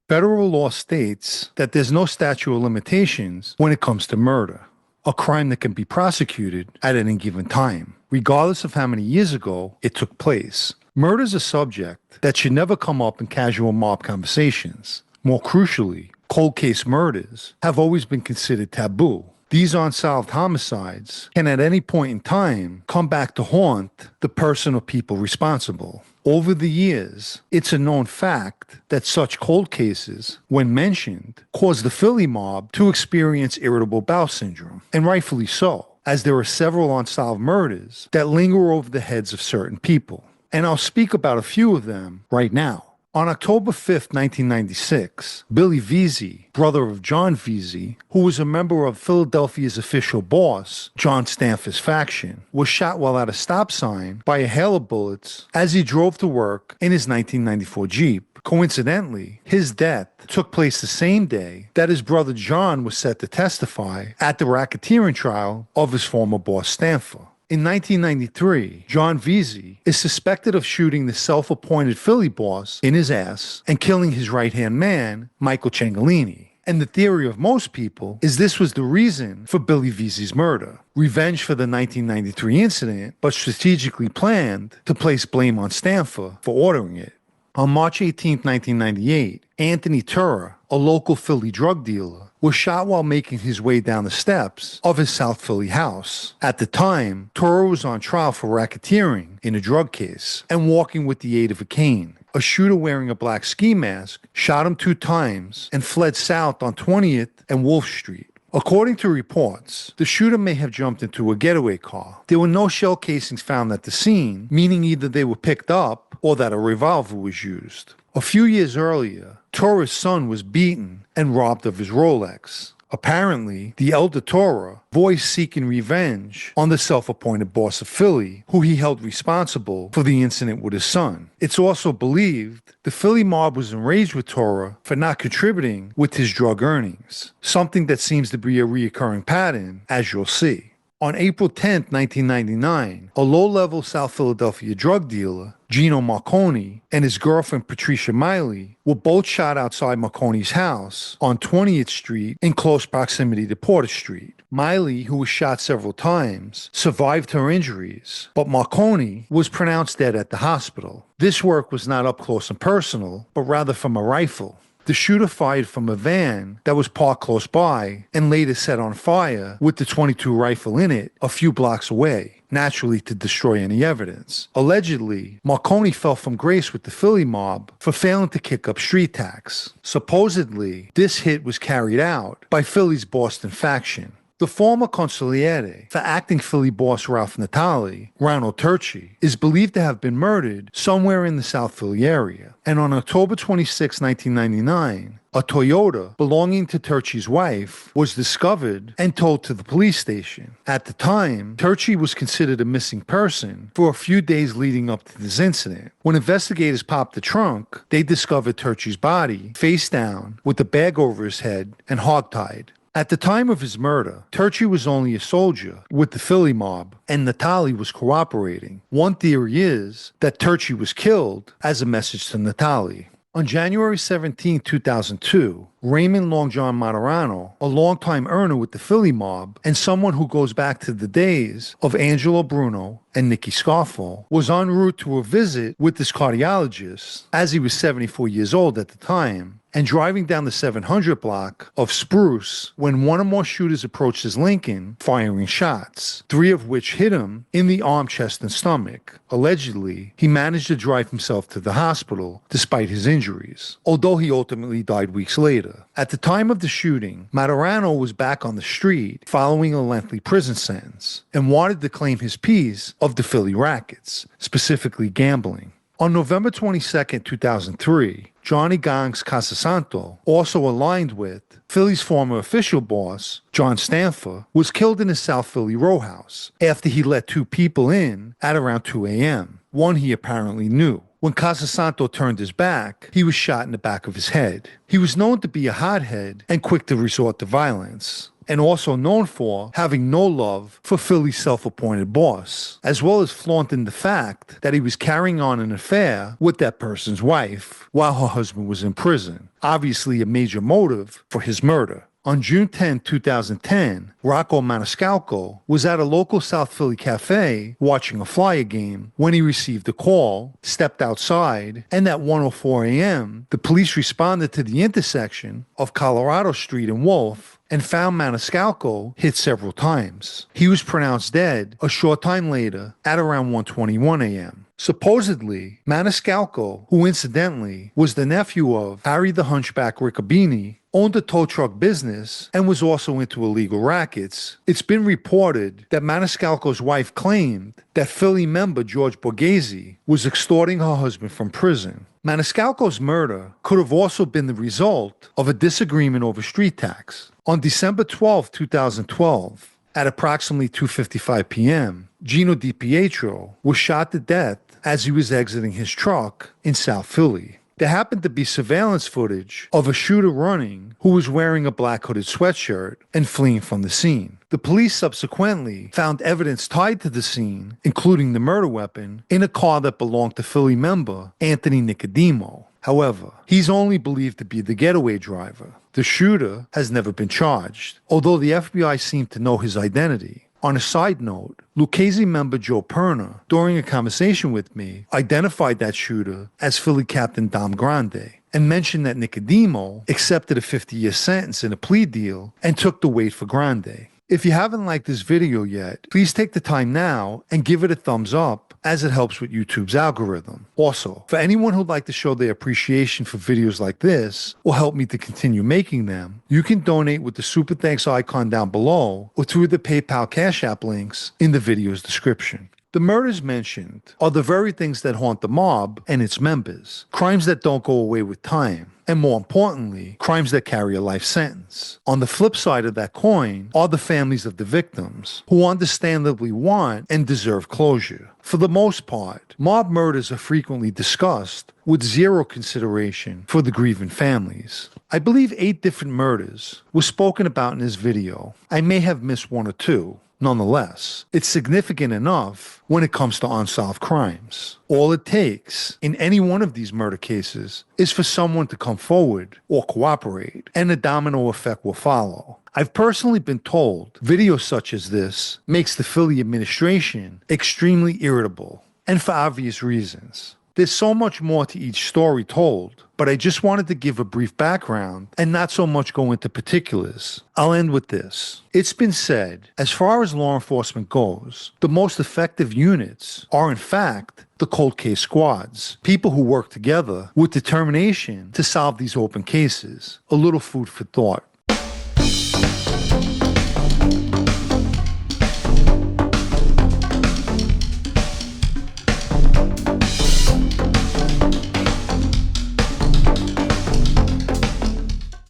Federal law states that there's no statute of limitations when it comes to murder, a crime that can be prosecuted at any given time, regardless of how many years ago it took place. Murder is a subject that should never come up in casual mob conversations. More crucially, cold case murders have always been considered taboo. These unsolved homicides can at any point in time come back to haunt the person or people responsible. Over the years, it's a known fact that such cold cases, when mentioned, cause the Philly mob to experience irritable bowel syndrome, and rightfully so, as there are several unsolved murders that linger over the heads of certain people. And I'll speak about a few of them right now. On October 5th, 1996, Billy Vzy, brother of John Vzy, who was a member of Philadelphia's official boss, John Stanford's faction, was shot while at a stop sign by a hail of bullets as he drove to work in his 1994 Jeep. Coincidentally, his death took place the same day that his brother John was set to testify at the racketeering trial of his former boss Stanford. In 1993, John Vzy is suspected of shooting the self-appointed Philly boss in his ass and killing his right-hand man, Michael Ciancaglini. And the theory of most people is this was the reason for Billy Vzy's murder. Revenge for the 1993 incident, but strategically planned to place blame on Stanford for ordering it. On March 18, 1998, Anthony Tur, a local Philly drug dealer, was shot while making his way down the steps of his South Philly house. At the time, Tur was on trial for racketeering in a drug case and walking with the aid of a cane. A shooter wearing a black ski mask shot him 2 times and fled south on 20th and Wolf Street. According to reports, the shooter may have jumped into a getaway car. There were no shell casings found at the scene, meaning either they were picked up or that a revolver was used. A few years earlier, Tur's son was beaten and robbed of his Rolex. Apparently, the elder Tur voiced seeking revenge on the self-appointed boss of Philly, who he held responsible for the incident with his son. It's also believed the Philly mob was enraged with Tur for not contributing with his drug earnings, something that seems to be a recurring pattern, as you'll see. On April 10, 1999, a low-level South Philadelphia drug dealer, Gino Marconi, and his girlfriend Patricia Miley were both shot outside Marconi's house on 20th Street in close proximity to Porter Street. Miley, who was shot several times, survived her injuries, but Marconi was pronounced dead at the hospital. This work was not up close and personal, but rather from a rifle. The shooter fired from a van that was parked close by and later set on fire with the .22 rifle in it a few blocks away, naturally to destroy any evidence. Allegedly, Marconi fell from grace with the Philly mob for failing to kick up street tax. Supposedly, this hit was carried out by Philly's Boston faction. The former consigliere for acting Philly boss Ralph Natale, Ronald Tury, is believed to have been murdered somewhere in the South Philly area. And on October 26, 1999, a Toyota belonging to Tury's wife was discovered and towed to the police station. At the time, Tury was considered a missing person for a few days leading up to this incident. When investigators popped the trunk, they discovered Tury's body face down with a bag over his head and hogtied. At the time of his murder, Tury was only a soldier with the Philly mob, and Natale was cooperating. One theory is that Tury was killed as a message to Natale. On January 17, 2002, Raymond Long John Modano, a longtime earner with the Philly mob and someone who goes back to the days of Angelo Bruno and Nicky Scarfo, was en route to a visit with this cardiologist, as he was 74 years old at the time, and driving down the 700 block of Spruce when one or more shooters approached his Lincoln, firing shots, 3 of which hit him in the arm, chest, and stomach. Allegedly, he managed to drive himself to the hospital despite his injuries, although he ultimately died weeks later. At the time of the shooting, Materano was back on the street following a lengthy prison sentence and wanted to claim his piece of the Philly rackets, specifically gambling. On November 22, 2003, Johnny Gang's Kasanto, also aligned with Philly's former official boss, John Stanford, was killed in his South Philly row house after he let 2 people in at around 2 a.m., one he apparently knew. When Kasanto turned his back, he was shot in the back of his head. He was known to be a hothead and quick to resort to violence. and also known for having no love for Philly's self-appointed boss, as well as flaunting the fact that he was carrying on an affair with that person's wife while her husband was in prison, obviously a major motive for his murder. On June 10, 2010, Rocco Manoscalco was at a local South Philly cafe watching a Flyer game when he received a call, stepped outside, and at 1:04 a.m., the police responded to the intersection of Colorado Street and Wolf and found Manoscalco hit several times. He was pronounced dead a short time later at around 1:21 a.m. Supposedly, Manoscalco, who incidentally was the nephew of Harry the Hunchback Riccobini, owned a tow truck business and was also into illegal rackets. It's been reported that Manoscalco's wife claimed that Philly member George Borghese was extorting her husband from prison. Manoscalco's murder could have also been the result of a disagreement over street tax. On December 12, 2012, at approximately 2:55 p.m., Gino Depietro was shot to death as he was exiting his truck in South Philly. There happened to be surveillance footage of a shooter running who was wearing a black hooded sweatshirt and fleeing from the scene. The police subsequently found evidence tied to the scene, including the murder weapon, in a car that belonged to Philly member Anthony Nicodemo. However, he's only believed to be the getaway driver. The shooter has never been charged, although the FBI seemed to know his identity. On a side note, Lucchese member Joe Perna, during a conversation with me, identified that shooter as Philly Captain Dom Grande and mentioned that Nicodemo accepted a 50-year sentence in a plea deal and took the weight for Grande. If you haven't liked this video yet, please take the time now and give it a thumbs up, as it helps with YouTube's algorithm. Also, for anyone who'd like to show their appreciation for videos like this or help me to continue making them, you can donate with the Super Thanks icon down below or through the PayPal Cash App links in the video's description. The murders mentioned are the very things that haunt the mob and its members, crimes that don't go away with time, and more importantly, crimes that carry a life sentence. On the flip side of that coin are the families of the victims, who understandably want and deserve closure. For the most part, mob murders are frequently discussed with zero consideration for the grieving families. I believe 8 different murders were spoken about in this video. I may have missed 1 or 2. Nonetheless, it's significant enough when it comes to unsolved crimes. All it takes in any one of these murder cases is for someone to come forward or cooperate, and a domino effect will follow. I've personally been told videos such as this makes the Philly administration extremely irritable, and for obvious reasons. There's so much more to each story told, but I just wanted to give a brief background and not so much go into particulars. I'll end with this. It's been said, as far as law enforcement goes, the most effective units are in fact the cold case squads, people who work together with determination to solve these open cases. A little food for thought.